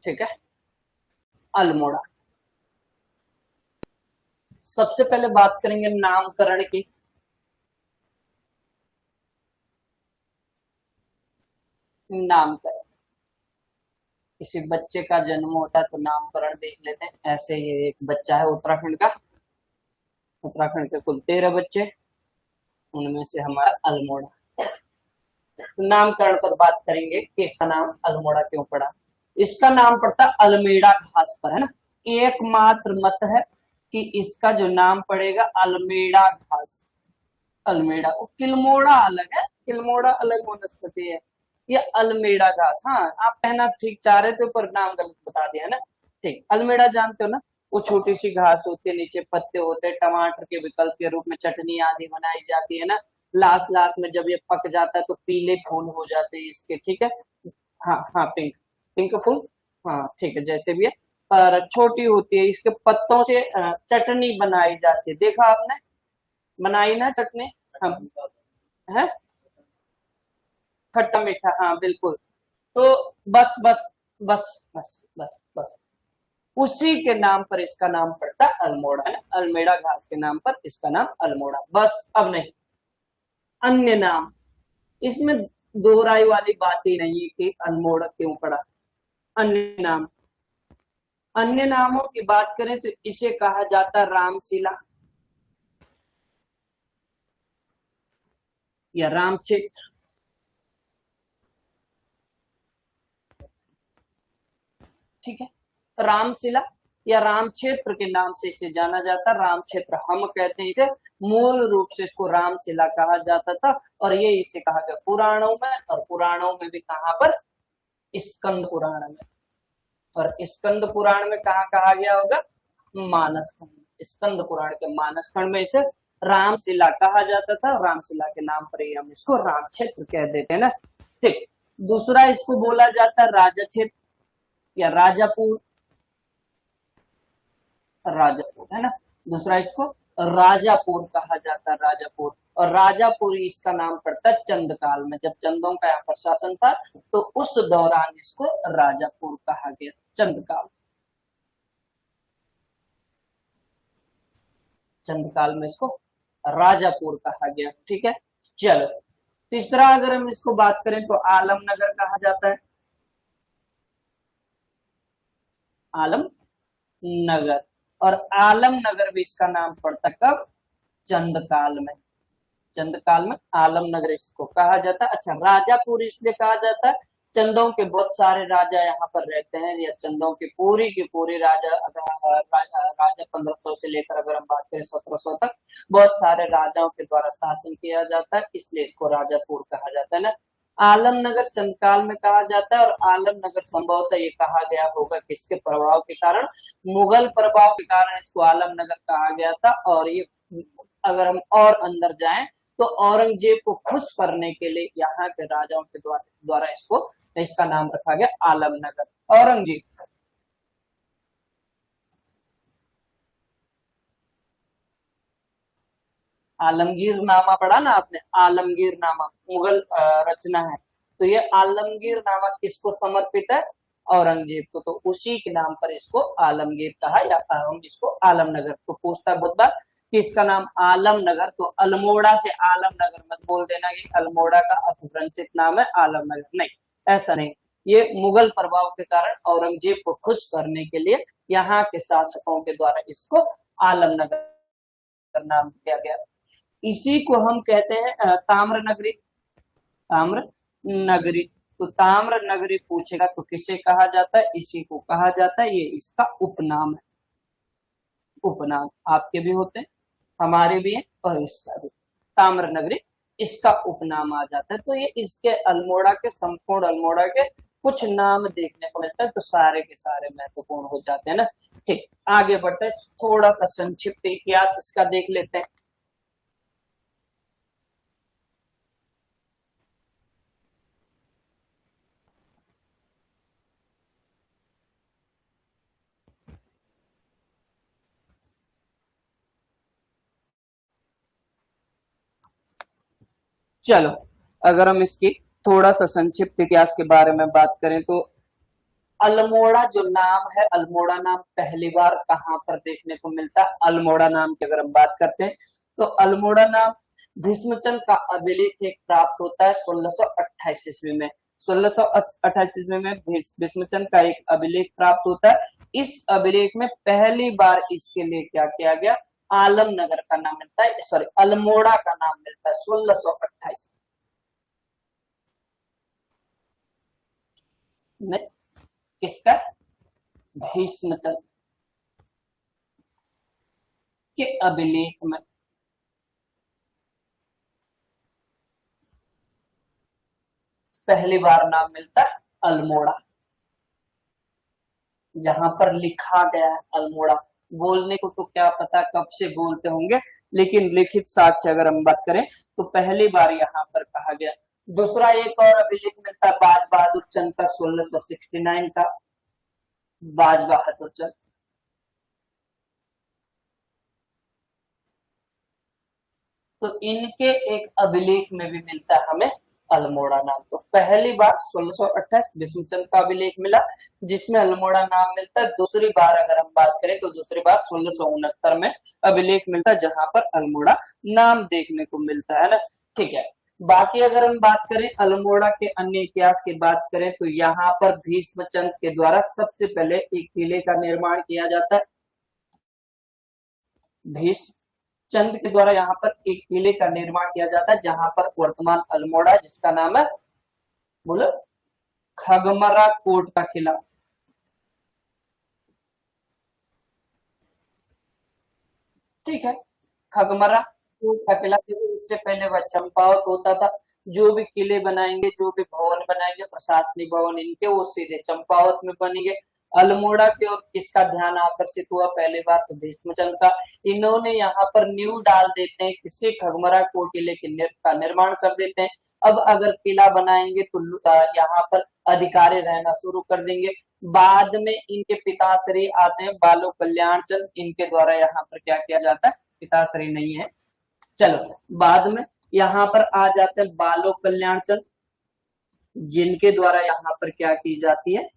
ठीक है, अल्मोड़ा। सबसे पहले बात करेंगे नामकरण की। नामकरण, किसी बच्चे का जन्म होता है तो नामकरण देख लेते हैं। ऐसे ये एक बच्चा है उत्तराखंड का, उत्तराखंड के कुल 13 बच्चे, उनमें से हमारा अल्मोड़ा। तो नामकरण पर बात करेंगे कि इसका नाम अल्मोड़ा क्यों पड़ा। इसका नाम पड़ता अल्मेड़ा घास पर, है ना। एकमात्र मत है कि इसका जो नाम पड़ेगा अल्मेड़ा घास। अल्मेड़ा, किल्मोड़ा अलग है, किल्मोड़ा अलग वनस्पति है, ये अल्मेड़ा घास। हाँ, आप कहना ठीक चाह रहे थे पर नाम गलत बता दिया ना। ठीक, अल्मेड़ा जानते हो ना, वो छोटी सी घास होती है, नीचे पत्ते होते हैं, टमाटर के विकल्प के रूप में चटनी आदि बनाई जाती है ना। लास्ट लास्ट में जब ये पक जाता है तो पीले फूल हो जाते हैं इसके, ठीक है। हाँ हाँ, पिंक, पिंक फूल। हाँ ठीक है, जैसे भी है, पर छोटी होती है, इसके पत्तों से चटनी बनाई जाती है, देखा आपने, बनाई ना चटनी। हम है, खट्टा मीठा, हाँ बिल्कुल। तो बस बस बस बस बस बस, उसी के नाम पर इसका नाम पड़ता है अल्मोड़ा, है ना। अल्मेड़ा घास के नाम पर इसका नाम अल्मोड़ा, बस। अब नहीं, अन्य नाम, इसमें दोहराई वाली बात ही नहीं है कि अल्मोड़ा क्यों पड़ा। अन्य नाम, अन्य नामों की बात करें तो इसे कहा जाता रामशिला या रामचेत्र, ठीक है। रामशिला या राम क्षेत्र के नाम से इसे जाना जाता, राम क्षेत्र हम कहते हैं इसे। मूल रूप से इसको रामशिला कहा जाता था, और ये इसे कहा गया पुराणों में, और पुराणों में भी कहां पर, स्कंद पुराण में। और स्कंद पुराण में कहा कहा गया होगा, मानस खंड। स्कंद पुराण के मानस खंड में इसे रामशिला कहा जाता था। रामशिला के नाम पर ही हम इसको राम क्षेत्र कह देते हैं ना। ठीक, दूसरा इसको बोला जाता है राजा क्षेत्र या राजापुर, राजापुर, है ना। दूसरा इसको राजापुर कहा जाता है, राजापुर। और राजापुर इसका नाम पड़ता है चंद काल में, जब चंदों का यहाँ पर शासन था तो उस दौरान इसको राजापुर कहा गया, चंद काल, चंद काल में इसको राजापुर कहा गया, ठीक है। चलो, तीसरा अगर हम इसको बात करें तो आलमनगर कहा जाता है, आलम नगर। और आलमनगर भी इसका नाम पड़ता है कब, चंद काल में। चंद काल में आलमनगर इसको कहा जाता है। अच्छा, राजापुर इसलिए कहा जाता है, चंदों के बहुत सारे राजा यहाँ पर रहते हैं, या चंदों की पूरी राजा, राजा 1500 से लेकर अगर हम बात करें 1700 तक, बहुत सारे राजाओं के द्वारा शासन किया जाता है, इसलिए इसको राजापुर कहा जाता है ना। आलमनगर चंदकाल में कहा जाता है, और आलमनगर संभवतः ये कहा गया होगा किसके प्रभाव के कारण, मुगल प्रभाव के कारण इसको आलमनगर कहा गया था। और ये अगर हम और अंदर जाएं तो औरंगजेब को खुश करने के लिए यहाँ के राजाओं के द्वारा इसको, इसका नाम रखा गया आलमनगर। औरंगजेब, आलमगीर नामा पढ़ा ना आपने, आलमगीर नामा मुगल रचना है, तो ये आलमगीर नामा किसको समर्पित है, औरंगजेब को। तो उसी के नाम पर इसको आलमगीर कहा, या हम इसको आलमनगर। तो पूछता बुद्धा कि इसका नाम आलमनगर, तो अल्मोड़ा से आलमनगर मत बोल देना, ये अल्मोड़ा का अपभ्रंशित नाम है आलमनगर, नहीं, ऐसा नहीं। ये मुगल प्रभाव के कारण औरंगजेब को खुश करने के लिए यहाँ के शासकों के द्वारा इसको आलमनगर नाम दिया गया। इसी को हम कहते हैं ताम्र नगरी, ताम्र नगरी। तो ताम्र नगरी पूछेगा तो किसे कहा जाता है, इसी को कहा जाता है, ये इसका उपनाम है। उपनाम आपके भी होते हैं, हमारे भी हैं, और इसका भी, ताम्र नगरी इसका उपनाम आ जाता है। तो ये इसके अल्मोड़ा के, संपूर्ण अल्मोड़ा के कुछ नाम देखने को मिलता है, तो सारे के सारे महत्वपूर्ण हो जाते हैं ना। ठीक, आगे बढ़ते हैं, थोड़ा सा संक्षिप्त इतिहास इसका देख लेते हैं। चलो, अगर हम इसकी थोड़ा सा संक्षिप्त इतिहास के बारे में बात करें तो अल्मोड़ा जो नाम है, अल्मोड़ा नाम पहली बार कहाँ पर देखने को मिलता है? अल्मोड़ा नाम की अगर हम बात करते हैं तो अल्मोड़ा नाम भीष्मचंद का अभिलेख एक प्राप्त होता है 1628 ईस्वी में। 1628 ईस्वी में भीष्मचंद का एक अभिलेख प्राप्त होता है। इस अभिलेख में पहली बार इसके लिए क्या किया गया? आलमनगर का नाम मिलता है, सॉरी अल्मोड़ा का नाम मिलता है 1628 में। किसका? भीष्मचंद के अभिलेख में पहली बार नाम मिलता है अल्मोड़ा, जहां पर लिखा गया है अल्मोड़ा। बोलने को तो क्या पता कब से बोलते होंगे, लेकिन लिखित साक्ष्य अगर हम बात करें तो पहली बार यहाँ पर कहा गया। दूसरा एक और अभिलेख मिलता है बाज बहादुर चंद का 1669 का, बाज बहादुर चंद। तो इनके एक अभिलेख में भी मिलता है हमें अल्मोड़ा नाम। तो पहली बार 1628 भीष्मचंद का अभिलेख मिला जिसमें अल्मोड़ा नाम मिलता है। दूसरी बार अगर हम बात करें तो दूसरी बार 1669 में अभिलेख मिलता है जहां पर अल्मोड़ा नाम देखने को मिलता है ना। ठीक है, बाकी अगर हम बात करें अल्मोड़ा के अन्य इतिहास की बात करें तो यहाँ पर भीष्मचंद के द्वारा सबसे पहले एक किले का निर्माण किया जाता है। भीष्मचंद के द्वारा यहाँ पर एक किले का निर्माण किया जाता है जहां पर वर्तमान अल्मोड़ा, जिसका नाम है बोलो खगमरा कोट का किला। ठीक है, खगमरा कोट का किला, क्योंकि इससे पहले वह चंपावत होता था। जो भी किले बनाएंगे, जो भी भवन बनाएंगे, प्रशासनिक भवन इनके, वो सीधे चंपावत में बनेंगे। अल्मोड़ा की ओर किसका ध्यान आकर्षित हुआ? पहली बार तो भीष्मचंद का। इन्होंने यहाँ पर नींव डाल देते हैं किसके? खगमरा कोट किले का निर्माण कर देते हैं। अब अगर किला बनाएंगे तो यहाँ पर अधिकारी रहना शुरू कर देंगे। बाद में इनके पिताश्री आते हैं बालो कल्याण चंद, इनके द्वारा यहाँ पर क्या किया जाता है? पिताश्री नहीं है, चलो बाद में यहाँ पर आ जाते हैं बालो कल्याण चंद, जिनके द्वारा यहाँ पर क्या की जाती है?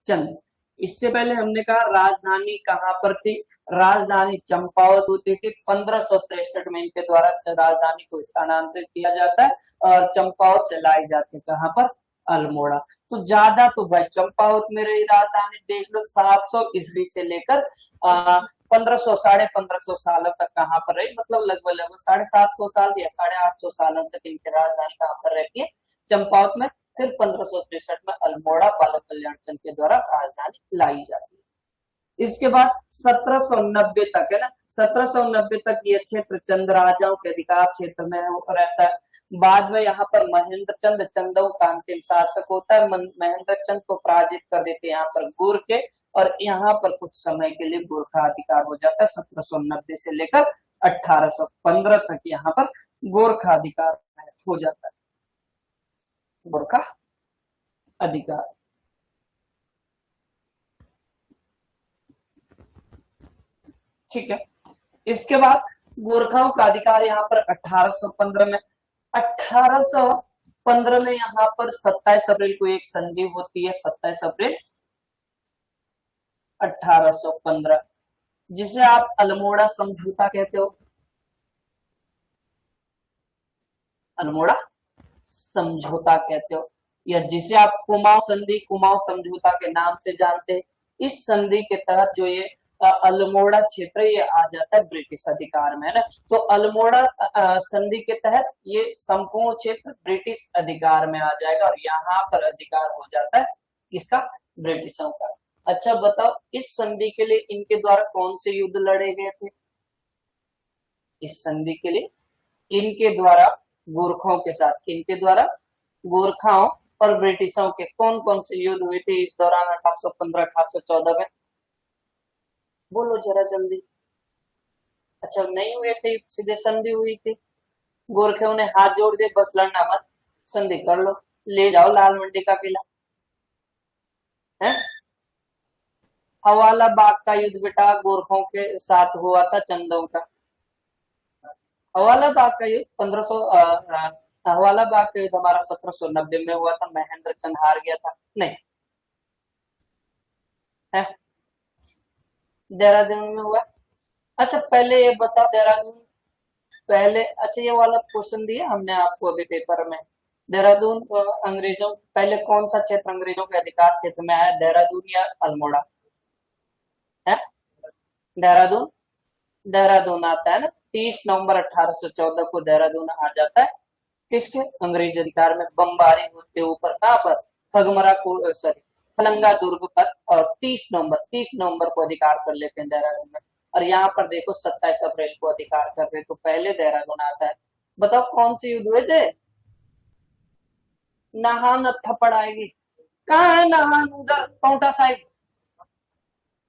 चंद। इससे पहले हमने कहा राजधानी कहाँ पर थी? राजधानी चंपावत होती थी। 1563 में इनके द्वारा राजधानी को स्थानांतरित किया जाता है और चंपावत से लाई जाती है कहाँ पर? अल्मोड़ा। तो ज्यादा तो भाई चंपावत में रही राजधानी, देख लो 700 ईस्वी से लेकर 1500 1550 सालों तक कहाँ पर रही, मतलब लगभग लगभग 750 साल या 850 सालों तक इनकी राजधानी कहाँ पर रहती है? चंपावत में। फिर 1563 में अल्मोड़ा बालक कल्याण चंद के द्वारा राजधानी लाई जाती है। इसके बाद 1790 तक है ना, 1790 तक ये क्षेत्र चंद राजाओं के अधिकार क्षेत्र में रहता है। बाद में यहाँ पर महेंद्र चंद चंदों का अंतिम शासक होता है। महेंद्र चंद को पराजित कर देते हैं यहाँ पर गुर और यहाँ पर कुछ समय के लिए गोरखा अधिकार हो जाता है। 1790 से लेकर 1815 तक यहाँ पर गोरखा अधिकार हो जाता है, गोरखा अधिकार। ठीक है, इसके बाद गोरखाओं का अधिकार यहाँ पर 1815 में। 1815 में यहाँ पर 27 अप्रैल को एक संधि होती है, 27 अप्रैल 1815, जिसे आप अल्मोड़ा समझौता कहते हो। अल्मोड़ा समझौता कहते हो, या जिसे आप कुमाऊं संधि, कुमाऊं समझौता के नाम से जानते हैं। इस संधि के तहत जो ये अल्मोड़ा क्षेत्र ये आ जाता है ब्रिटिश अधिकार में, है ना। तो अल्मोड़ा संधि के तहत ये संपूर्ण क्षेत्र ब्रिटिश अधिकार में आ जाएगा और यहाँ पर अधिकार हो जाता है किसका? ब्रिटिशों का। अच्छा बताओ, इस संधि के लिए इनके द्वारा कौन से युद्ध लड़े गए थे? इस संधि के लिए इनके द्वारा गोरखाओं के साथ, इनके द्वारा गोरखाओं और ब्रिटिशों के कौन कौन से युद्ध हुए थे इस दौरान 1815 1814 में? बोलो जरा जल्दी। अच्छा नहीं हुए थे, सीधे संधि हुई थी। गोरखों ने हाथ जोड़ दिए, बस लड़ना मत, संधि कर लो, ले जाओ लाल मंडी का किला। है हवाला बाग का युद्ध बेटा गोरखों के साथ हुआ था चंदों का। हवाला बाग का युद्ध 1500 हवाला बाग का युद्ध हमारा 1790 में हुआ था। महेंद्र चंद हार गया था। नहीं, है, देहरादून में हुआ। अच्छा पहले ये बताओ देहरादून पहले, अच्छा ये वाला क्वेश्चन दिया हमने आपको अभी पेपर में, देहरादून अंग्रेजों पहले कौन सा क्षेत्र अंग्रेजों के अधिकार क्षेत्र में आया, देहरादून या अल्मोड़ा? है देहरादून, देहरादून आता है ना, 30 नवंबर 1814 को देहरादून आ जाता है किसके, अंग्रेज अधिकार में। बमबारी होते ऊपर कहाँ पर, खगमरा को सॉरी खलंगा दुर्ग पर, और 30 नवंबर को अधिकार कर लेते हैं देहरादून में। और यहाँ पर देखो 27 अप्रैल को अधिकार कर रहे, तो पहले देहरादून आता है। बताओ कौन से युद्ध हुए थे, नाहन थप्पड़ आएगी, कहाँ है नाहन, उधर पाउंटा साहिब।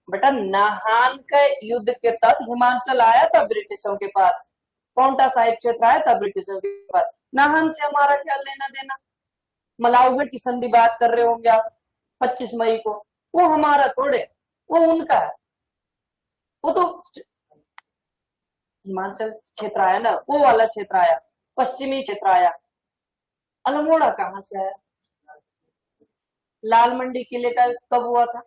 बेटा नाहन के युद्ध के तहत हिमाचल आया था ब्रिटिशों के पास, पाउंटा साहिब क्षेत्र आया था ब्रिटिशों के पास। नाहन से हमारा क्या लेना देना, मलाउगढ़ की संधि बात कर रहे होंगे आप 25 मई को, वो हमारा थोड़े, वो उनका है। वो तो हिमाचल क्षेत्र आया ना, वो वाला क्षेत्र आया, पश्चिमी क्षेत्र आया। अल्मोड़ा कहाँ से आया, लाल मंडी किले का कब हुआ था,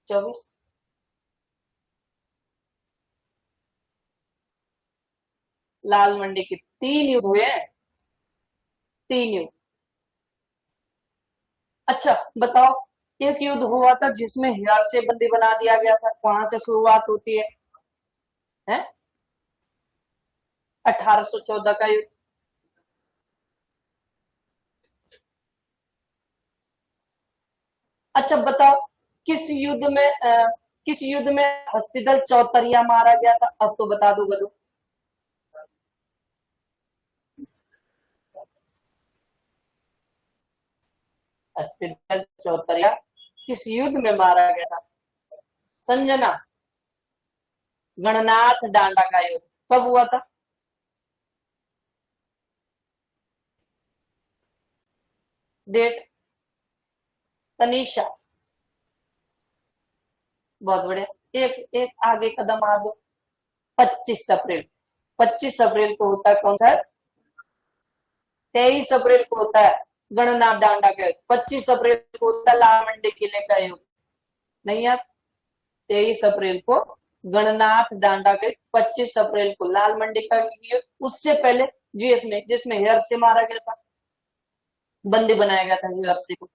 24। लाल मंडी के 3 युद्ध हुए हैं, 3 युद्ध। अच्छा बताओ, एक युद्ध हुआ था जिसमें हिरार से बंदी बना दिया गया था, वहां से शुरुआत होती है 1814 का युद्ध। अच्छा बताओ, किस युद्ध में हस्तिदल चौतरिया मारा गया था, अब तो बता दो बदो। हस्तिदल चौतरिया किस युद्ध में मारा गया था, संजना, गणनाथ डांडा का युद्ध कब हुआ था, डेट, तनीषा, बहुत बढ़िया। एक एक आगे कदम आ दो, 25 अप्रैल, 25 अप्रैल को होता है कौन सा, 23 अप्रैल को होता है गणनाथ डांडा का युद्ध, 25 अप्रैल को होता है लाल मंडी किले का युद्ध, नहीं यार, 23 अप्रैल को गणनाथ डांडा के, 25 अप्रैल को लाल मंडी का युद्ध, उससे पहले जीएस में जिसमें हेयर से मारा गया था, बंदी बनाया गया था हेयर से को,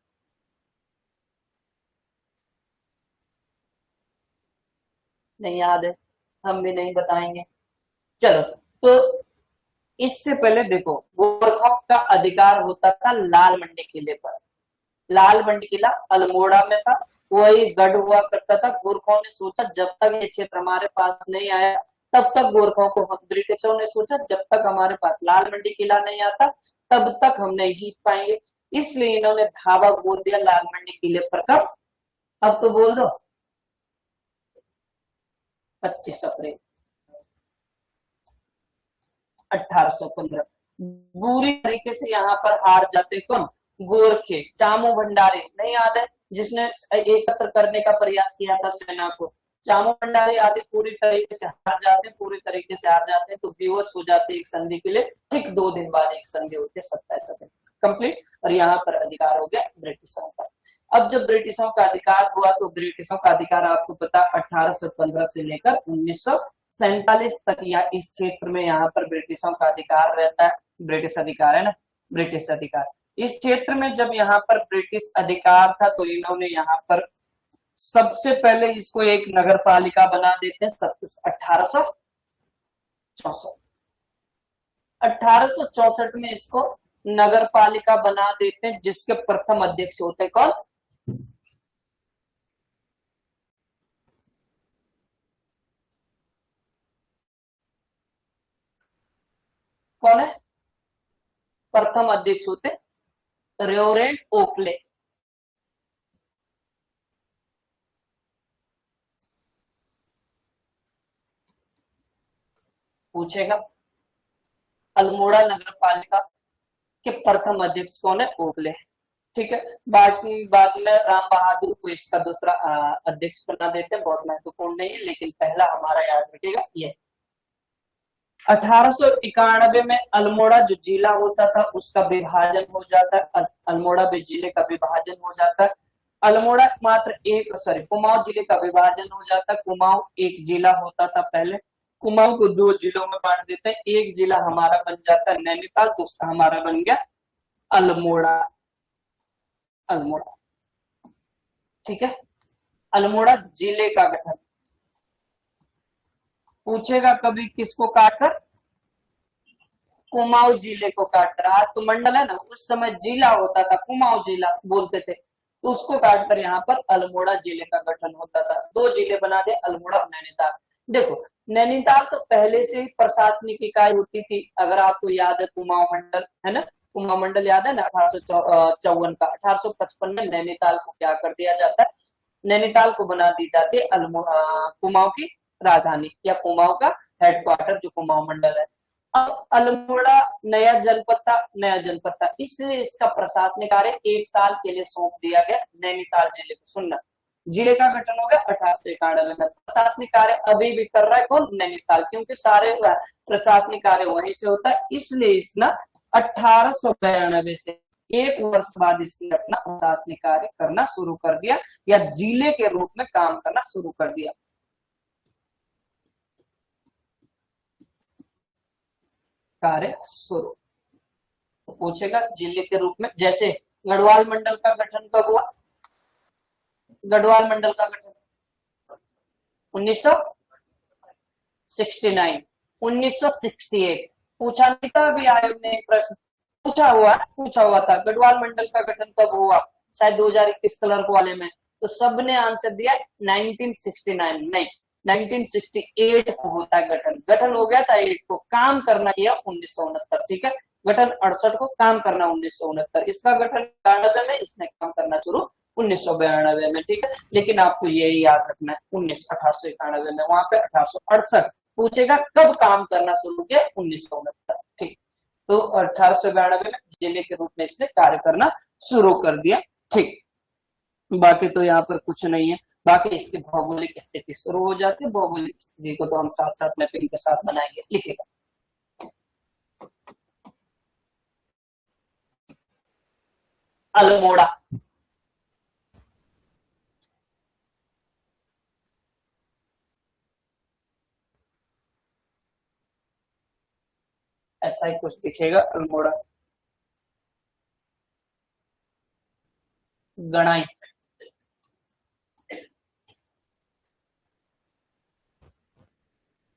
नहीं याद है, हम भी नहीं बताएंगे। चलो, तो इससे पहले देखो गोरखों का अधिकार होता था लाल मंडी किले पर, लाल मंडी किला अल्मोड़ा में था, वही गढ़ हुआ करता था। गोरखों ने सोचा जब तक ये क्षेत्र हमारे पास नहीं आया, तब तक गोरखों को, ब्रिटिशों ने सोचा जब तक हमारे पास लाल मंडी किला नहीं आता तब तक हम नहीं जीत पाएंगे, इसलिए इन्होंने धावा बोल दिया लाल मंडी किले पर। कब, अब तो बोल दो, 25 अप्रैल 1815। बुरी तरीके से यहाँ पर हार जाते कौन, गोरखे, चामू भंडारी, नहीं याद है, जिसने एकत्र करने का प्रयास किया था सेना को, चामू भंडारी आदि पूरी तरीके से हार जाते, पूरी तरीके से हार जाते, तो विवश हो जाते एक संधि के लिए, ठीक 2 दिन बाद एक संधि होती है 27 अप्रैल, कंप्लीट। और यहाँ पर अधिकार हो गया ब्रिटिशों का। अब जब ब्रिटिशों का अधिकार हुआ, तो ब्रिटिशों का अधिकार आपको पता 1815 से लेकर 1947 तक या इस क्षेत्र में यहाँ पर ब्रिटिशों का अधिकार रहता है, ब्रिटिश अधिकार है ना, ब्रिटिश अधिकार। इस क्षेत्र में जब यहाँ पर ब्रिटिश अधिकार था, तो इन्होंने यहाँ पर सबसे पहले इसको एक नगर पालिका बना देते हैं 1864, 1864 में इसको नगर पालिका बना देते हैं, जिसके प्रथम अध्यक्ष होते हैं कौन, कौन है प्रथम अध्यक्ष होते, रेवरेंड ओकले। पूछेगा, अल्मोड़ा नगर पालिका के प्रथम अध्यक्ष कौन है, ओकले, ठीक है। बाद में राम बहादुर को इसका दूसरा अध्यक्ष बना देते हैं, बहुत महत्वपूर्ण नहीं है, लेकिन पहला हमारा याद रखिएगा ये। 1891 में अल्मोड़ा जो जिला होता था उसका विभाजन हो जाता है, अल्मोड़ा जिले का विभाजन हो जाता है। अल्मोड़ा मात्र एक, सॉरी, कुमाऊं जिले का विभाजन हो जाता है। कुमाऊं एक जिला होता था पहले, कुमाऊं को दो जिलों में बांट देते हैं, एक जिला हमारा बन जाता है नैनीताल, दूसरा हमारा बन गया अल्मोड़ा। अल्मोड़ा, ठीक है। अल्मोड़ा जिले का गठन पूछेगा कभी किसको काटकर, कुमाऊं जिले को काटकर। आज तो मंडल है ना, उस समय जिला होता था, कुमाऊं जिला बोलते थे, तो उसको काटकर यहाँ पर अल्मोड़ा जिले का गठन होता था। दो जिले बना दे, अल्मोड़ा और नैनीताल। देखो, नैनीताल तो पहले से ही प्रशासनिक इकाई होती थी, अगर आपको याद है कुमाऊं मंडल, है ना, कुमाऊं मंडल याद है ना, 1854 का। 1855 में नैनीताल को क्या कर दिया जाता है, नैनीताल को बना दी जाती है कुमाऊं की राजधानी, या कुमाऊं का हेडक्वार्टर, जो कुमाऊं मंडल है। अब अल्मोड़ा नया जनपद था, इसलिए इसका प्रशासनिक कार्य एक साल के लिए सौंप दिया गया नैनीताल जिले को। सुनना, जिले का गठन हो गया 1891 में, प्रशासनिक कार्य अभी भी कर रहा है कौन, नैनीताल, क्योंकि सारे प्रशासनिक कार्य वहीं से होता है, इसलिए इसने 1892 से एक वर्ष बाद इसने अपना प्रशासनिक कार्य करना शुरू कर दिया, या जिले के रूप में काम करना शुरू कर दिया। कार्य शुरू, तो पूछेगा जिले के रूप में, जैसे गढ़वाल मंडल का गठन कब हुआ, गढ़वाल मंडल का गठन 1969, 1968। पूछा नहीं था अभी आयोग ने एक प्रश्न, पूछा हुआ था गढ़वाल मंडल का गठन कब हुआ, शायद 2021 क्लर्क वाले में, तो सबने आंसर दिया 1969, नहीं 1968 को होता है गठन। गठन हो गया था 8 को, काम करना किया 1969, ठीक है। गठन 68 को, काम करना 1969, इसका गठन 92 में, इसने काम करना शुरू 1992 में, ठीक है। लेकिन आपको यही याद रखना है, 1891 में, वहां पे 1868 पूछेगा कब काम करना शुरू किया, 1969, ठीक। तो 1892 में जिले के रूप में इसने कार्य करना शुरू कर दिया, ठीक। बाकी तो यहाँ पर कुछ नहीं है, बाकी इसकी भौगोलिक स्थिति शुरू हो जाती है। भौगोलिक स्थिति को तो हम साथ साथ में पिन के साथ बनाएंगे, लिखेगा। अल्मोड़ा, ऐसा ही कुछ दिखेगा अल्मोड़ा। गणाई,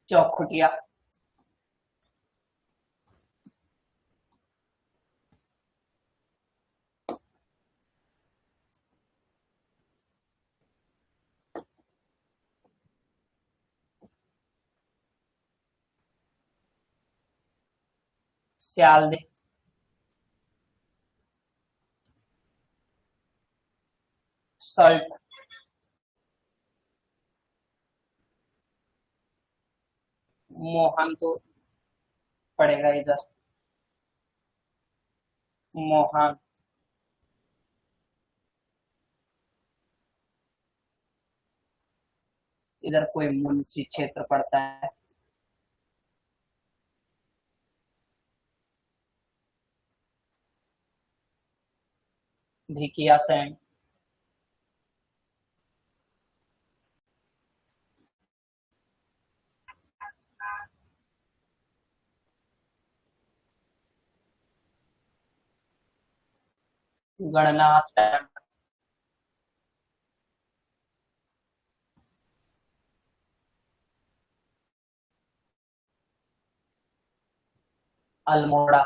चौखुटिया, सियालदे, सल्ट, मोहन तो पड़ेगा इधर, मोहन, इधर कोई मुंशी क्षेत्र पड़ता है, भिकिया सैंड, गणनाथ डैम, अल्मोड़ा,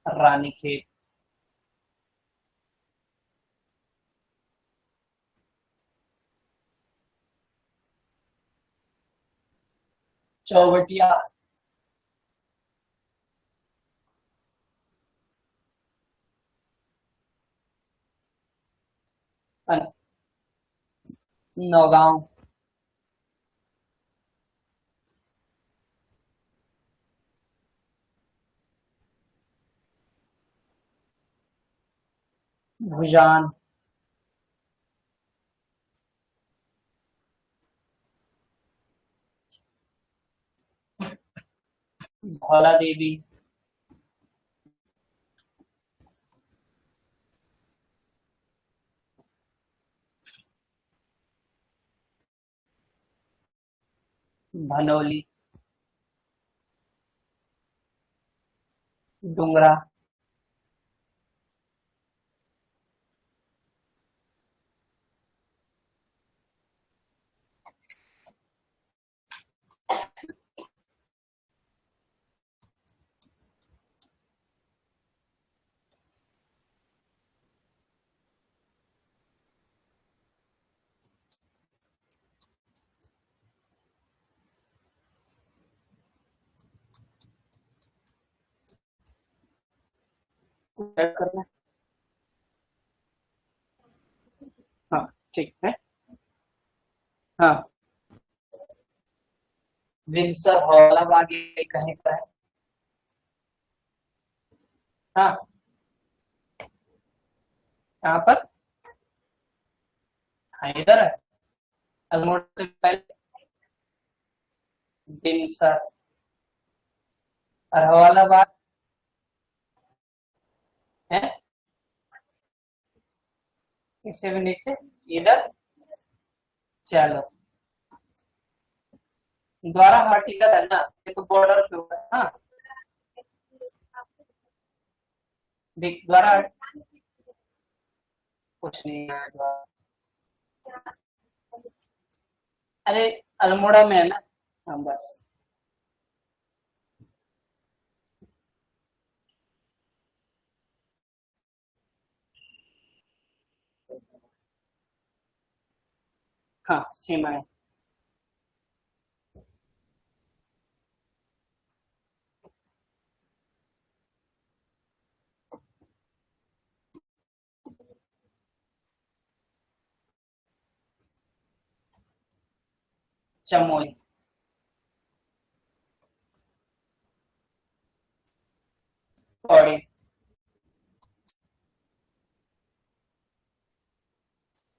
रानीखेत, चौबटिया, नौगांव, भुजान, धौला देवी, भनोली, डुंगरा, करना। हाँ ठीक है। हाँ, विंसर हौला बाग ये कहीं पर है? हाँ, यहाँ पर। हाँ इधर है, अल्मोड़ा से पहले विंसर, और हौला बाग है इससे भी नीचे, इधर। चलो, द्वारा हाट इधर है ना, ये तो बॉर्डर पे हुआ है। हाँ, द्वारा हाट कुछ नहीं है द्वारा। अरे अल्मोड़ा में है ना। हाँ बस। हाँ सीमाएं। चमोली, पौड़ी,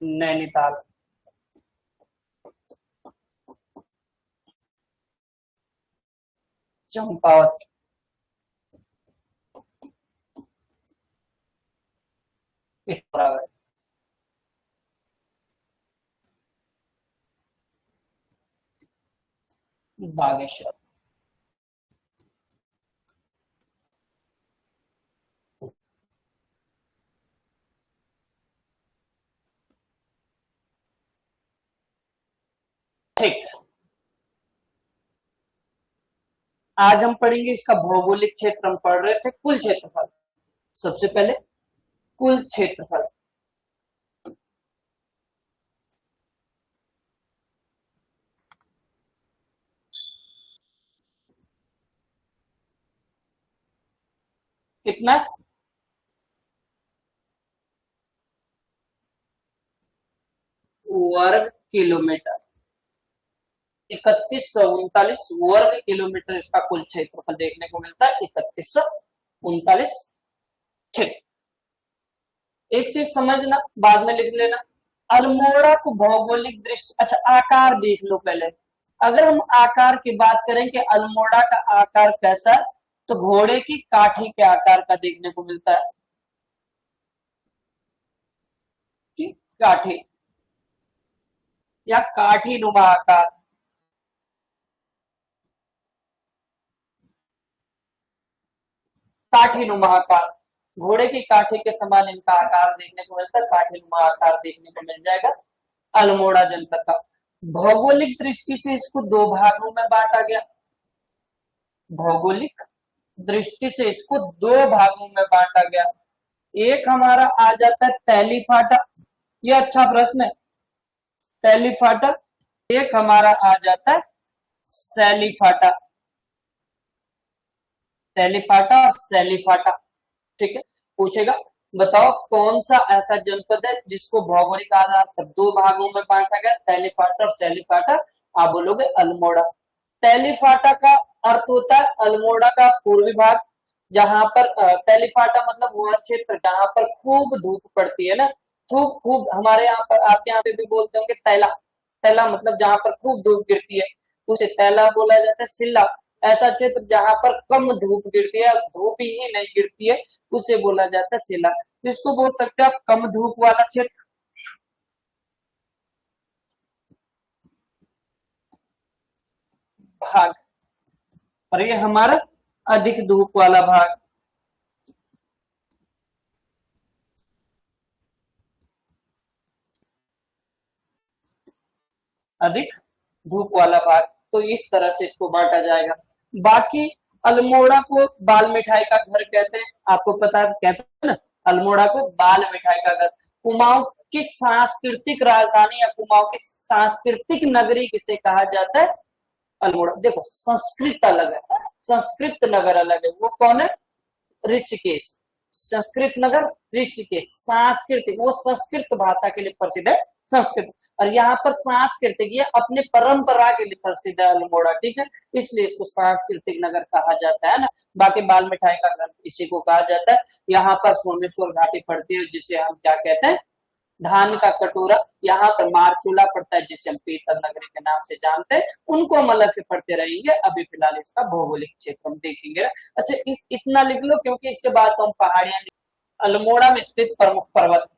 नैनीताल, चंपावत, पिथौरागढ़, बागेश्वर। ठीक, आज हम पढ़ेंगे इसका भौगोलिक क्षेत्र। हम पढ़ रहे थे कुल क्षेत्रफल। सबसे पहले कुल क्षेत्रफल। कितना? वर्ग किलोमीटर। 3139 वर्ग किलोमीटर इसका कुल क्षेत्रफल देखने को मिलता है। 3139 क्षेत्र। एक चीज समझना, बाद में लिख लेना। अल्मोड़ा को भौगोलिक दृष्टि, अच्छा आकार देख लो पहले। अगर हम आकार की बात करें कि अल्मोड़ा का आकार कैसा है, तो घोड़े की काठी के आकार का देखने को मिलता है। कि काठी या काठी नुमा आकार। काठी नुमा आकार, घोड़े की काठी के समान इनका आकार देखने को मिलता है। काठी नुमा आकार देखने को मिल जाएगा अल्मोड़ा जनपद का। भौगोलिक दृष्टि से इसको दो भागों में बांटा गया। भौगोलिक दृष्टि से इसको दो भागों में बांटा गया। एक हमारा आ जाता है तैली फाटा, ये अच्छा प्रश्न है। तैली फाटा। एक हमारा आ जाता है सैली फाटा। तैली फाटा और सैली फाटा। ठीक है, पूछेगा बताओ कौन सा ऐसा जनपद है जिसको भौगोलिक आधार पर दो भागों में बांटा गया, तैली फाटा और सैली फाटा। आप बोलोगे अल्मोड़ा। तैली फाटा का अर्थ होता है अल्मोड़ा का पूर्वी भाग, जहां पर तैली फाटा मतलब वह क्षेत्र जहां पर खूब धूप पड़ती है ना। खूब खूब, हमारे यहाँ पर, आपके यहाँ पे भी बोलते होंगे तैला। तैला मतलब जहां पर खूब धूप गिरती है, उसे तैला बोला जाता है। सिल्ला ऐसा क्षेत्र जहां पर कम धूप गिरती है, धूप ही नहीं गिरती है, उसे बोला जाता है सिला। तो इसको बोल सकते हैं आप कम धूप वाला क्षेत्र। भाग, और ये हमारा अधिक धूप वाला भाग। अधिक धूप वाला भाग, तो इस तरह से इसको बांटा जाएगा। बाकी अल्मोड़ा को बाल मिठाई का घर कहते हैं, आपको पता है, कहते हैं ना, अल्मोड़ा को बाल मिठाई का घर। कुमाऊं की सांस्कृतिक राजधानी या कुमाऊं की सांस्कृतिक नगरी किसे कहा जाता है? अल्मोड़ा। देखो संस्कृत अलग है, संस्कृत नगर अलग है, वो कौन है? ऋषिकेश। संस्कृत नगर ऋषिकेश, सांस्कृतिक वो संस्कृत भाषा के लिए प्रसिद्ध है, संस्कृत। और यहाँ पर सांस्कृतिक ये अपने परंपरा के लिए प्रसिद्ध है अल्मोड़ा, ठीक है, इसलिए इसको सांस्कृतिक नगर कहा जाता है ना। बाकी बाल मिठाई का घर इसी को कहा जाता है। यहाँ पर सोमेश्वर घाटी पड़ती है, जिसे हम क्या कहते हैं? धान का कटोरा। यहाँ पर मारचूला पड़ता है, जिसे हम पीतल नगरी के नाम से जानते हैं, उनको हम अलग से पढ़ते रहेंगे। अभी फिलहाल इसका भौगोलिक क्षेत्र हम देखेंगे। अच्छा, इस इतना लिख लो, क्योंकि इसके बाद तो हम पहाड़ियां। अल्मोड़ा में स्थित प्रमुख पर्वत,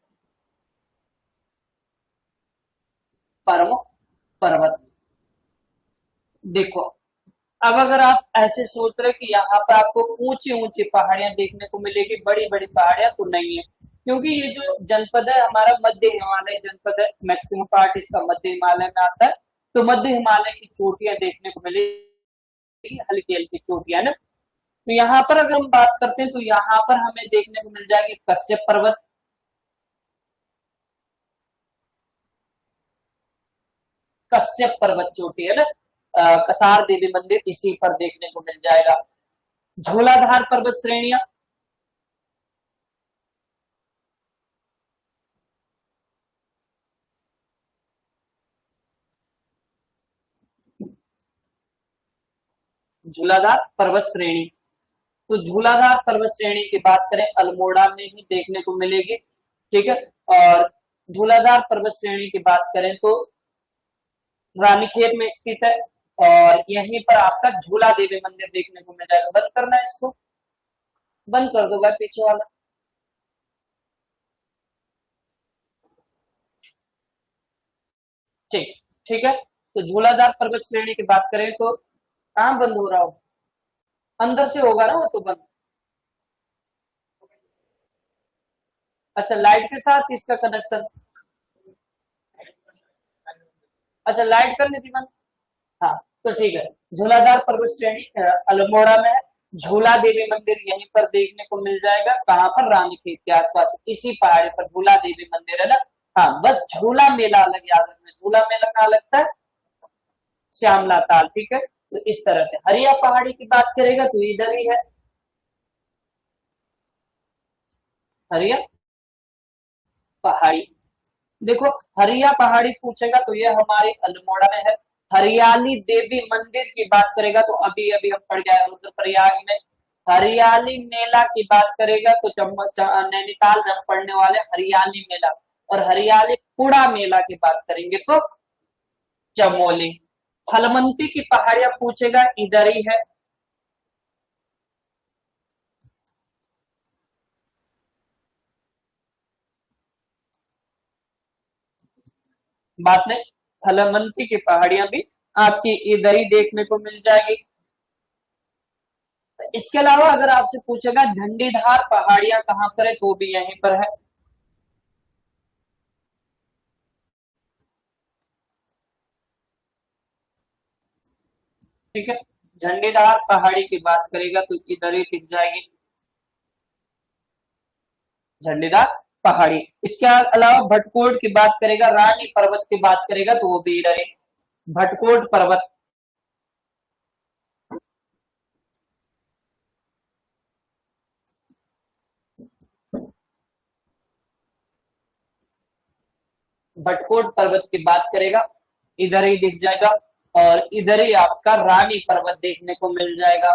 प्रमुख पर्वत देखो। अब अगर आप ऐसे सोच रहे कि यहाँ पर आपको ऊंची ऊंची पहाड़ियां देखने को मिलेगी, बड़ी बड़ी पहाड़ियां, तो नहीं है, क्योंकि ये जो जनपद है हमारा मध्य हिमालय जनपद है, मैक्सिमम पार्ट इसका मध्य हिमालय में आता है। तो मध्य हिमालय की चोटियां देखने को मिलेगी, हल्की हल्की चोटियां ना। तो यहाँ पर अगर हम बात करते हैं, तो यहाँ पर हमें देखने को मिल जाएगी कश्यप पर्वत, कश्यप पर्वत चोटी है ना। कसार देवी मंदिर इसी पर देखने को मिल जाएगा। झूलाधार पर्वत श्रेणियां, झूलाधार पर्वत श्रेणी, तो झूलाधार पर्वत श्रेणी की बात करें अल्मोड़ा में ही देखने को मिलेगी, ठीक है। और झूलाधार पर्वत श्रेणी की बात करें तो रानीखेत में स्थित है, और यहीं पर आपका झूला देवी मंदिर देखने को मिल जाएगा। बंद करना है इसको, बंद कर दो भाई पीछे वाला। ठीक, ठीक है। तो झूलाधार पर्वत श्रेणी की बात करें तो कहाँ बंद हो रहा हो? अंदर से होगा ना वो तो बंद। अच्छा, लाइट के साथ इसका कनेक्शन। अच्छा, लाइट करनी थी बंद। हाँ, तो ठीक है। झूलाधार पर्वत श्रेणी अल्मोड़ा में है। झूला देवी मंदिर यहीं पर देखने को मिल जाएगा, कहाँ पर? रानीखेत के आसपास, इसी पहाड़ी पर झूला देवी मंदिर है ना। हाँ, बस झूला मेला अलग याद रखना। झूला मेला कहाँ लगता है? श्यामला ताल, ठीक है। तो इस तरह से हरिया पहाड़ी की बात करेगा तो इधर ही है, हरिया पहाड़ी। देखो, हरिया पहाड़ी पूछेगा तो ये हमारे अल्मोड़ा में है। हरियाली देवी मंदिर की बात करेगा तो अभी अभी हम पढ़ गए रुद्रप्रयाग में। हरियाली मेला की बात करेगा तो नैनीताल में हम पढ़ने वाले हरियाली मेला। और हरियाली कुड़ा मेला की बात करेंगे तो चमोली। फलमंती की पहाड़ियां पूछेगा, इधर ही है। बात नहीं, फलमंती की पहाड़ियां भी आपकी इधर ही देखने को मिल जाएगी। इसके अलावा अगर आपसे पूछेगा झंडीधार पहाड़ियां कहाँ पर है, तो भी यहीं पर है। ठीक है, झंडीदार पहाड़ी की बात करेगा तो इधर ही दिख जाएगी, झंडीदार पहाड़ी। इसके अलावा भटकोट की बात करेगा, रानी पर्वत की बात करेगा तो वो भी इधर ही, भटकोट पर्वत। भटकोट पर्वत की बात करेगा, इधर ही दिख जाएगा। और इधर ही आपका रानी पर्वत देखने को मिल जाएगा,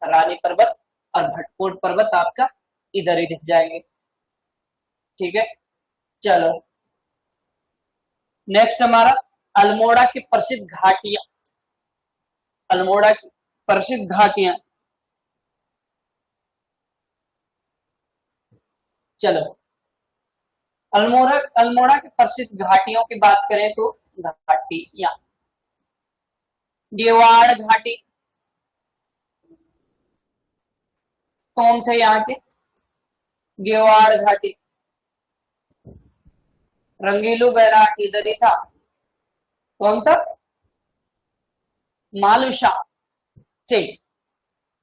रानी पर्वत और भटकोट पर्वत आपका इधर ही दिख जाएंगे, ठीक है। चलो, नेक्स्ट हमारा अल्मोड़ा की प्रसिद्ध घाटियां, अल्मोड़ा की प्रसिद्ध घाटियां। चलो, अल्मोड़ा अल्मोड़ा की प्रसिद्ध घाटियों की बात करें तो घाटियां, गेवाड़ घाटी, कौन थे यहाँ के? गेवाड़ घाटी। रंगीलू बैराट इधर ही था। कौन था? मालुषा। ठीक,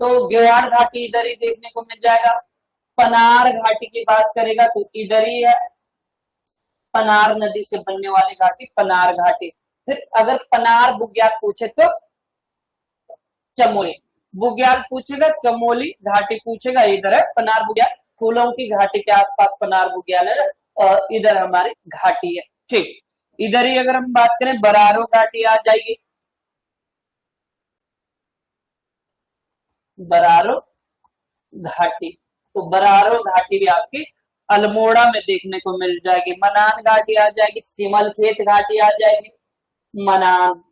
तो गेवाड़ घाटी इधर ही देखने को मिल जाएगा। पनार घाटी की बात करेगा तो इधर ही है, पनार नदी से बनने वाली घाटी पनार घाटी। फिर अगर पनार बुग्याल पूछे तो चमोली, बुग्याल पूछेगा चमोली, घाटी पूछेगा इधर है पनार बुग्याल, फूलों की घाटी के आसपास पनार बुग्याल है और इधर हमारी घाटी है। ठीक, इधर ही अगर हम बात करें बरारो घाटी आ जाएगी, बरारो घाटी। तो बरारो घाटी भी आपकी अल्मोड़ा में देखने को मिल जाएगी। मनान घाटी आ जाएगी, सिमल खेत घाटी आ जाएगी, मनान।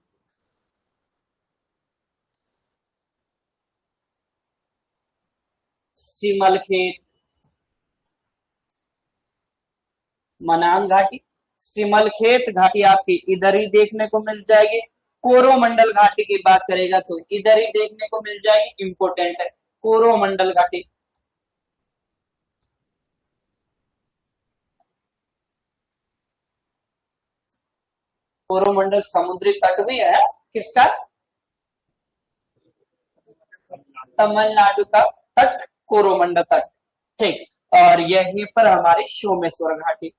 सिमल खेत, मनान घाटी, सिमल खेत घाटी आपकी इधर ही देखने को मिल जाएगी। कोरोमंडल घाटी की बात करेगा तो इधर ही देखने को मिल जाएगी, इंपोर्टेंट है कोरोमंडल घाटी। कोरोमंडल समुद्री तट भी है, किसका? तमिलनाडु का तट, कोरोमंडल तट। ठीक, और यहीं पर हमारी सोमेश्वर घाटी,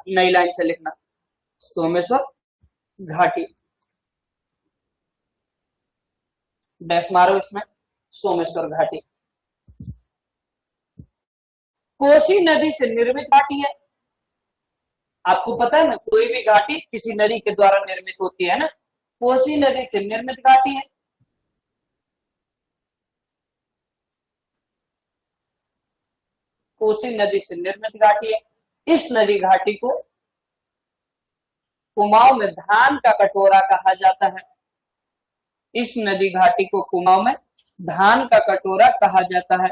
नई लाइन से लिखना, सोमेश्वर घाटी, डैश मारो इसमें, सोमेश्वर घाटी। कोसी नदी से निर्मित घाटी है। आपको पता है ना, कोई भी घाटी किसी नदी के द्वारा निर्मित होती है ना, कोसी नदी से निर्मित घाटी है। कोसी नदी से निर्मित घाटी है। इस नदी घाटी को कुमाऊं में धान का कटोरा कहा जाता है। इस नदी घाटी को कुमाऊं में धान का कटोरा कहा जाता है।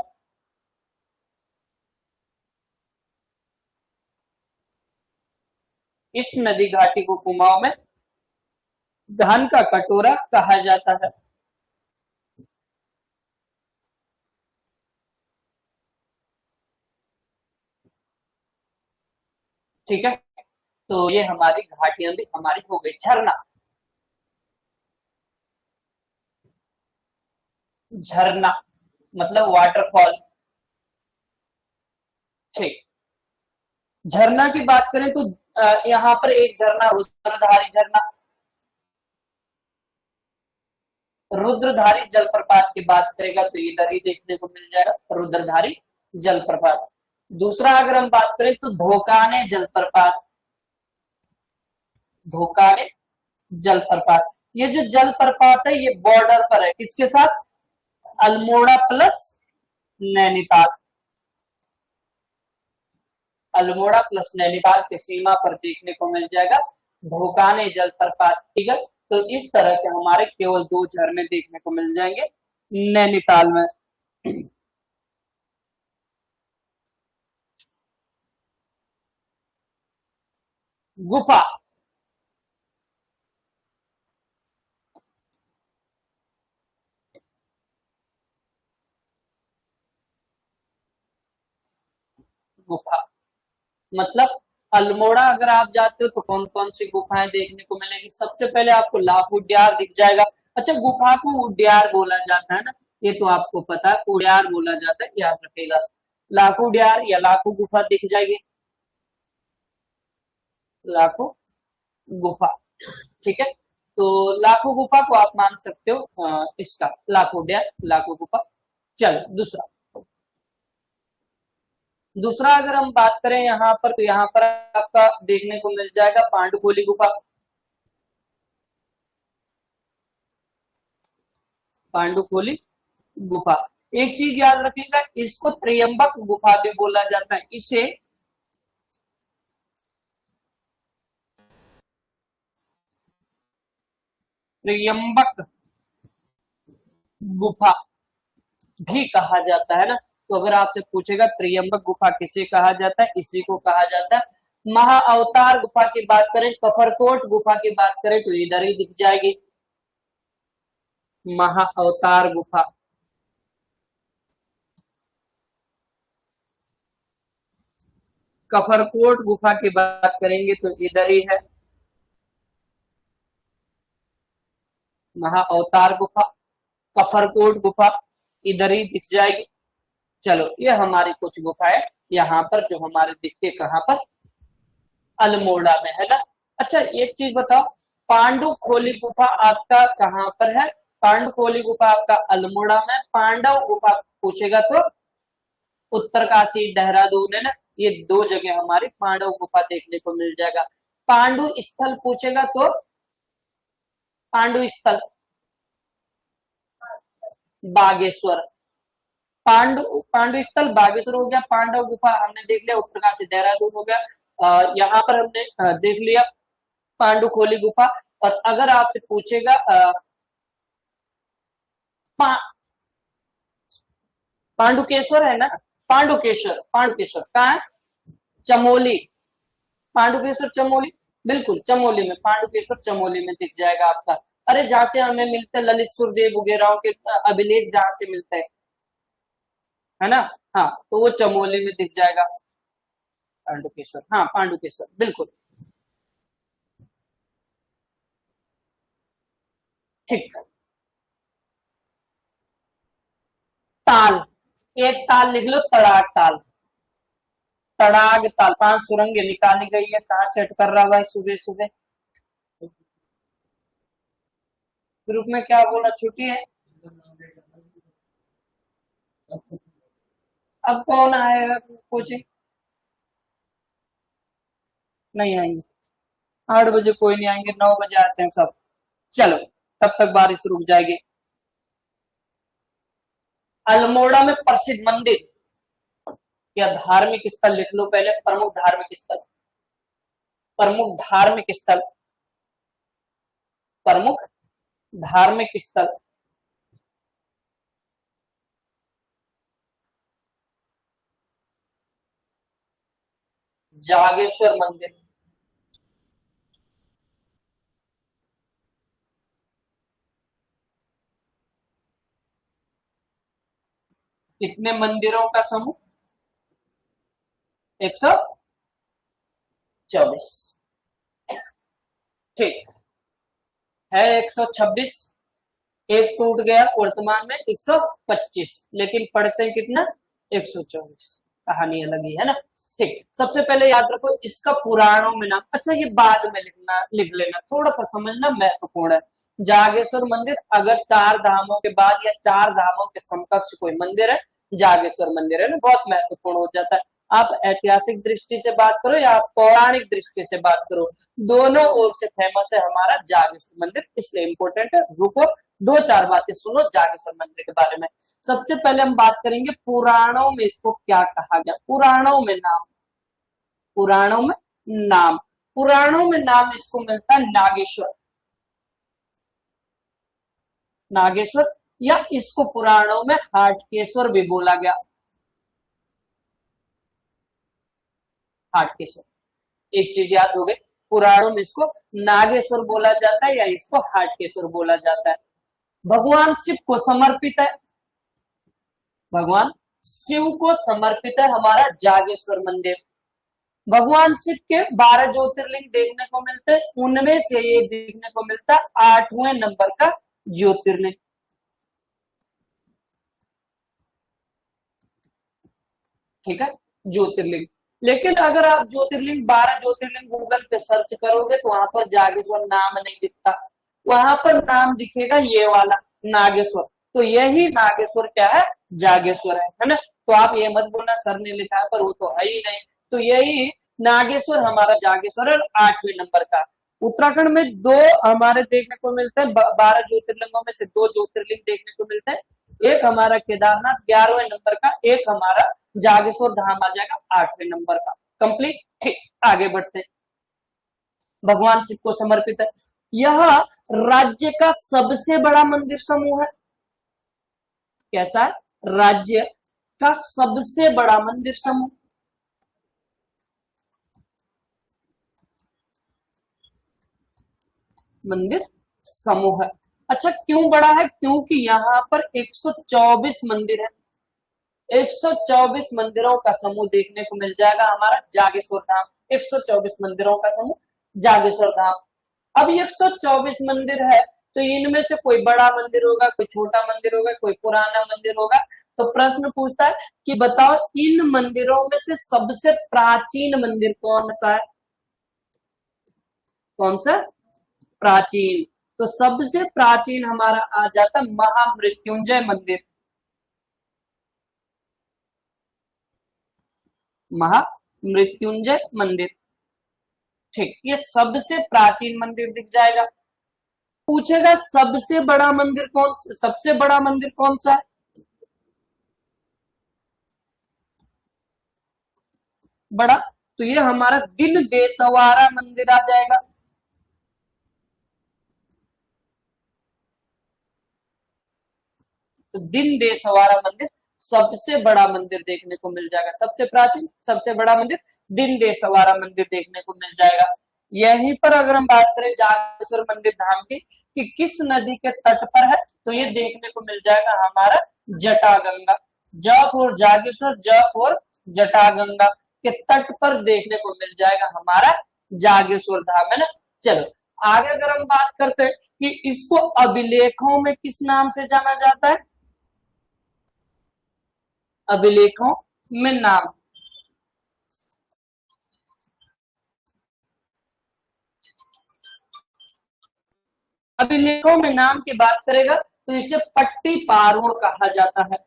इस नदी घाटी को कुमाऊं में धान का कटोरा कहा जाता है। ठीक है, तो ये हमारी घाटियां भी हमारी हो गई। झरना, झरना मतलब वाटरफॉल। ठीक, झरना की बात करें तो यहाँ पर एक झरना रुद्रधारी झरना, रुद्रधारी जलप्रपात की बात करेगा तो इधर ही देखने को मिल जाएगा, रुद्रधारी जलप्रपात। दूसरा अगर हम बात करें तो धोकाने जलप्रपात, धोकाने जलप्रपात। ये जो जलप्रपात है ये बॉर्डर पर है, किसके साथ? अल्मोड़ा प्लस नैनीताल, अल्मोड़ा प्लस नैनीताल के सीमा पर देखने को मिल जाएगा धोकाने जलप्रपात। ठीक है, तो इस तरह से हमारे केवल दो झरने देखने को मिल जाएंगे नैनीताल में। गुफा, गुफा मतलब अल्मोड़ा अगर आप जाते हो तो कौन कौन सी गुफाएं देखने को मिलेगी? सबसे पहले आपको लाख उड्यार दिख जाएगा। अच्छा, गुफा को उड्यार बोला जाता है ना, ये तो आपको पता है, उड्यार बोला जाता है, याद रखेगा। लाखों उड्यार या लाखों गुफा दिख जाएगी, लाखों गुफा। ठीक है, तो लाखों गुफा को आप मान सकते हो इसका लाखों उड्यार, लाखों गुफा। चलो दूसरा, दूसरा अगर हम बात करें यहाँ पर तो यहाँ पर आपका देखने को मिल जाएगा पांडुकोली गुफा, पांडुकोली गुफा। एक चीज याद रखिएगा, इसको त्र्यंबक गुफा भी बोला जाता है, इसे त्र्यंबक गुफा भी कहा जाता है ना। तो अगर आपसे पूछेगा त्र्यंबक गुफा किसे कहा जाता है, इसी को कहा जाता है महा अवतार गुफा की बात करें, कफरकोट गुफा की बात करें तो इधर ही दिख जाएगी महा अवतार गुफा। कफरकोट गुफा की बात करेंगे तो इधर ही है महा अवतार गुफा, कफरकोट गुफा इधर ही दिख जाएगी। चलो ये हमारी कुछ गुफाएं यहाँ पर जो हमारे दिखते कहाँ पर, अल्मोड़ा में है ना। अच्छा एक चीज बताओ, पांडु खोली गुफा आपका कहाँ पर है? पांडु खोली गुफा आपका अल्मोड़ा में, पांडव गुफा पूछेगा तो उत्तरकाशी देहरादून है ना, ये दो जगह हमारी पांडव गुफा देखने को मिल जाएगा। पांडु स्थल पूछेगा तो पांडु स्थल बागेश्वर, पांडु स्थल बागेश्वर हो गया। पांडव गुफा हमने देख लिया, उत्तरकाशी देहरादून हो गया। यहाँ पर हमने देख लिया पांडु खोली गुफा। और अगर आपसे पूछेगा पा, पांडुकेश्वर है ना, पांडुकेश्वर कहाँ है? चमोली, पांडुकेश्वर चमोली, बिल्कुल चमोली में, पांडुकेश्वर चमोली में दिख जाएगा आपका। अरे जहां से हमें मिलते हैं ललित सुरदेव वगैरह के अभिलेख जहां से मिलते हैं, है ना। हाँ तो वो चमोली में दिख जाएगा पांडुकेश्वर, हाँ पांडुकेश्वर बिल्कुल ठीक। ताल, एक ताल लिख लो, तड़ाग ताल, तड़ाग ताल। 5 सुरंगें निकाली गई है। कहाँ चेट कर रहा भाई सुबह सुबह? ग्रुप में क्या बोला, छुट्टी है? अब कौन आएगा कोचिंग? नहीं आएंगे, 8 बजे कोई नहीं आएंगे, 9 बजे आते हैं सब। चलो तब तक बारिश रुक जाएगी। अल्मोड़ा में प्रसिद्ध मंदिर या धार्मिक स्थल लिख लो पहले, प्रमुख धार्मिक स्थल, प्रमुख धार्मिक स्थल, प्रमुख धार्मिक स्थल। जागेश्वर मंदिर, कितने मंदिरों का समूह? 124, ठीक है। 126, एक टूट गया, वर्तमान में 125, लेकिन पढ़ते हैं कितना? 124। कहानी अलग ही है ना। ठीक, सबसे पहले याद रखो इसका पुराणों में नाम, अच्छा ये बाद में लिख लेना, थोड़ा सा समझना महत्वपूर्ण है। जागेश्वर मंदिर अगर 4 धामों के बाद या 4 धामों के समकक्ष कोई मंदिर है, जागेश्वर मंदिर है ना, बहुत महत्वपूर्ण हो जाता है। आप ऐतिहासिक दृष्टि से बात करो या आप पौराणिक दृष्टि से बात करो, दोनों ओर से फेमस है हमारा जागेश्वर मंदिर, इसलिए इंपॉर्टेंट है। रुको 2-4 बातें सुनो जागेश्वर मंदिर के बारे में। सबसे पहले हम बात करेंगे पुराणों में इसको क्या कहा गया। पुराणों में नाम, पुराणों में नाम, पुराणों में नाम इसको मिलता है नागेश्वर, नागेश्वर, या इसको पुराणों में हाटकेश्वर भी बोला गया, हाटकेश्वर। एक चीज याद हो गई, पुराणों में इसको नागेश्वर बोला जाता है या इसको हाटकेश्वर बोला जाता है। भगवान शिव को समर्पित है, भगवान शिव को समर्पित है हमारा जागेश्वर मंदिर। भगवान शिव के 12 ज्योतिर्लिंग देखने को मिलते हैं, उनमें से ये देखने को मिलता है 8वें नंबर का ज्योतिर्लिंग, ठीक है, ज्योतिर्लिंग। लेकिन अगर आप ज्योतिर्लिंग 12 ज्योतिर्लिंग गूगल पे सर्च करोगे तो वहां पर जागेश्वर नाम नहीं दिखता, वहां पर नाम दिखेगा ये वाला नागेश्वर। तो यही नागेश्वर क्या है? जागेश्वर है ना। तो आप ये मत बोलना सर ने लिखा है पर वो तो है ही नहीं, तो यही नागेश्वर हमारा जागेश्वर है 8वें नंबर का। उत्तराखंड में 2 हमारे देखने को मिलते हैं, 12 ज्योतिर्लिंगों में से 2 ज्योतिर्लिंग देखने को मिलते हैं। एक हमारा केदारनाथ 11वें नंबर का, एक हमारा जागेश्वर धाम आ जाएगा 8वें नंबर का। कंप्लीट, ठीक, आगे बढ़ते हैं। भगवान शिव को समर्पित है, यह राज्य का सबसे बड़ा मंदिर समूह है। कैसा है? राज्य का सबसे बड़ा मंदिर समूह, मंदिर समूह है। अच्छा, क्यों बड़ा है? क्योंकि यहाँ पर 124 मंदिर है। 124 मंदिरों का समूह देखने को मिल जाएगा हमारा जागेश्वर धाम। 124 मंदिरों का समूह जागेश्वर धाम। अब 124 मंदिर है तो इनमें से कोई बड़ा मंदिर होगा, कोई छोटा मंदिर होगा, कोई पुराना मंदिर होगा। तो प्रश्न पूछता है कि बताओ इन मंदिरों में से सबसे प्राचीन मंदिर कौन सा है? कौन सा प्राचीन? तो सबसे प्राचीन हमारा आ जाता है महामृत्युंजय मंदिर। महामृत्युंजय मंदिर, ठीक, ये सबसे प्राचीन मंदिर दिख जाएगा। पूछेगा सबसे बड़ा मंदिर कौन, सबसे बड़ा मंदिर कौन सा है? बड़ा, तो ये हमारा दिन देशवारा मंदिर आ जाएगा। तो दिन देशवारा मंदिर सबसे बड़ा मंदिर देखने को मिल जाएगा। सबसे प्राचीन, सबसे बड़ा मंदिर दिन देशवारा मंदिर देखने को मिल जाएगा। यहीं पर अगर हम बात करें जागेश्वर मंदिर धाम की कि किस नदी के तट पर है, तो ये देखने को मिल जाएगा हमारा जटागंगा। जप और जागेश्वर, जप और जटागंगा के तट पर देखने को मिल जाएगा हमारा जागेश्वर धाम, है ना। चलो आगे अगर हम बात करते हैं कि इसको अभिलेखों में किस नाम से जाना जाता है? अभिलेखों में नाम, अभिलेखों में नाम की बात करेगा तो इसे पट्टी पारोण कहा जाता है।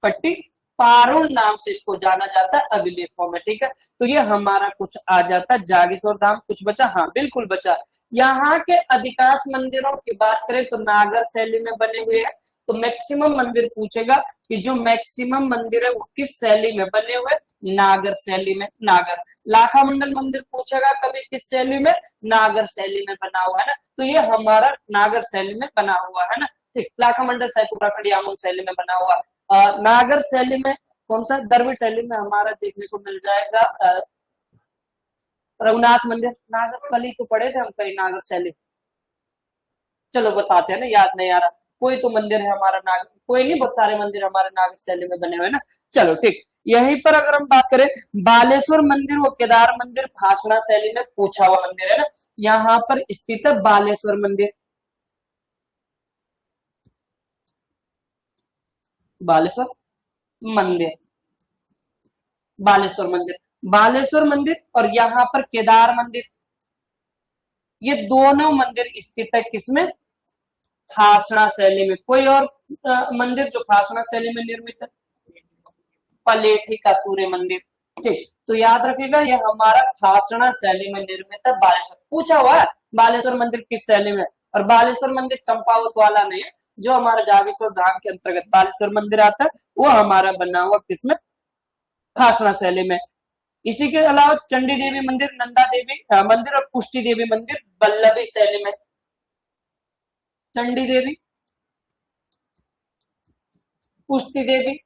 पट्टी पारोण नाम से इसको जाना जाता है अभिलेखों में, ठीक है। तो ये हमारा कुछ आ जाता है जागेश्वर धाम। कुछ बचा? हाँ बिल्कुल बचा। यहाँ के अधिकांश मंदिरों की बात करें तो नागर शैली में बने हुए हैं। तो मैक्सिमम मंदिर पूछेगा कि जो मैक्सिमम मंदिर है वो किस शैली में बने हुए? नागर शैली में। नागर लाखा मंडल मंदिर पूछेगा कभी किस शैली में? नागर शैली में बना हुआ है ना। तो ये हमारा नागर शैली में बना हुआ है ना, ठीक। लाखा मंडल सैकुराखंड यामुन शैली में बना हुआ। नागर शैली में कौन सा? द्रविड़ शैली में हमारा देखने को मिल जाएगा रघुनाथ मंदिर। नागर कली तो पढ़े थे हम कहीं नागर शैली, चलो बताते हैं ना, याद नहीं आ रहा। कोई तो मंदिर है हमारा नागर, कोई नहीं, बहुत सारे मंदिर हमारे नागर शैली में बने हुए ना। चलो ठीक, यहीं पर अगर हम बात करें बालेश्वर मंदिर व केदार मंदिर भाषणा शैली में पूछा हुआ मंदिर है ना। यहाँ पर स्थित है बालेश्वर मंदिर। बालेश्वर मंदिर, बालेश्वर मंदिर, बालेश्वर मंदिर और यहाँ पर केदार मंदिर, ये दोनों मंदिर स्थित है किसमें? भाषणा शैली में। कोई और मंदिर जो भाषणा शैली में निर्मित है? पलेठी का सूर्य मंदिर, ठीक। तो याद रखिएगा ये हमारा भाषणा शैली में निर्मित है बालेश्वर। पूछा हुआ है बालेश्वर मंदिर किस शैली में, और बालेश्वर मंदिर चंपावत वाला नहीं है, जो हमारा जागेश्वर धाम के अंतर्गत बालेश्वर मंदिर आता है वो हमारा बना हुआ किसमें? भाषणा शैली में। इसी के अलावा चंडी देवी मंदिर, नंदा देवी मंदिर और पुष्टि देवी मंदिर वल्लभी शैली में। चंडी देवी, पुष्टि देवी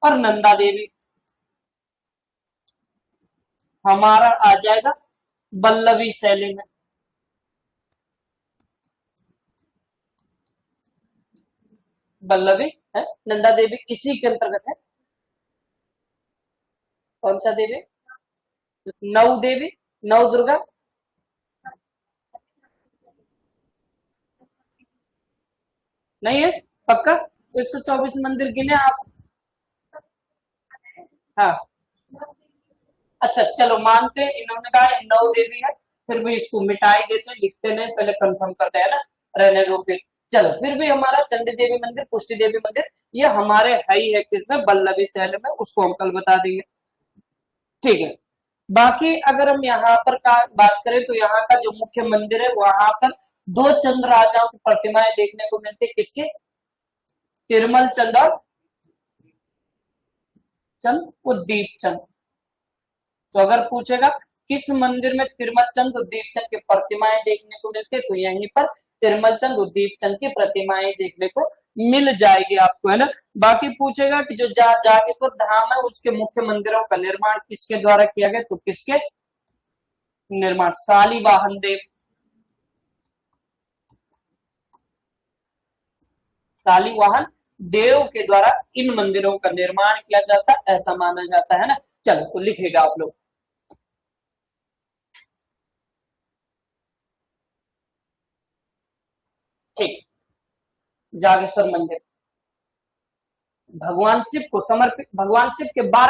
और नंदा देवी हमारा आ जाएगा वल्लभी शैली में। वल्लभी है, नंदा देवी इसी के अंतर्गत है। कौन सा देवी? नौ देवी, नौ दुर्गा, नहीं है पक्का? 124 मंदिर गिने आप? हाँ, अच्छा चलो मानते हैं इन्होंने कहा नौ देवी है, फिर भी इसको मिटाई देते, लिखते नहीं, पहले कंफर्म करते हैं ना, रहने दो फिर। चलो फिर भी हमारा चंडी देवी मंदिर, पुष्टि देवी मंदिर ये हमारे है ही है किसमें? वल्लभी शैली में, उसको हम कल बता देंगे, ठीक है। बाकी अगर हम यहाँ पर का बात करें तो यहाँ का जो मुख्य मंदिर है वहां पर दो चंद्र राजाओं की प्रतिमाएं देखने को मिलती है। किसके? तिरमल चंद और चंद वो दीपचंद। तो अगर पूछेगा किस मंदिर में तिरमल चंद और दीपचंद की प्रतिमाएं देखने को मिलती है, तो यहीं पर तिरमल चंद और दीपचंद की प्रतिमाएं देखने को मिल जाएगी आपको, है ना। बाकी पूछेगा कि जो जागेश्वर धाम है उसके मुख्य मंदिरों का निर्माण किसके द्वारा किया गया, तो किसके निर्माण, शालिवाहन देव, शालिवाहन देव के द्वारा इन मंदिरों का निर्माण किया जाता है, ऐसा माना जाता है ना। चलो तो लिखेगा आप लोग। ठीक, जागेश्वर मंदिर भगवान शिव को समर्पित, भगवान शिव के 12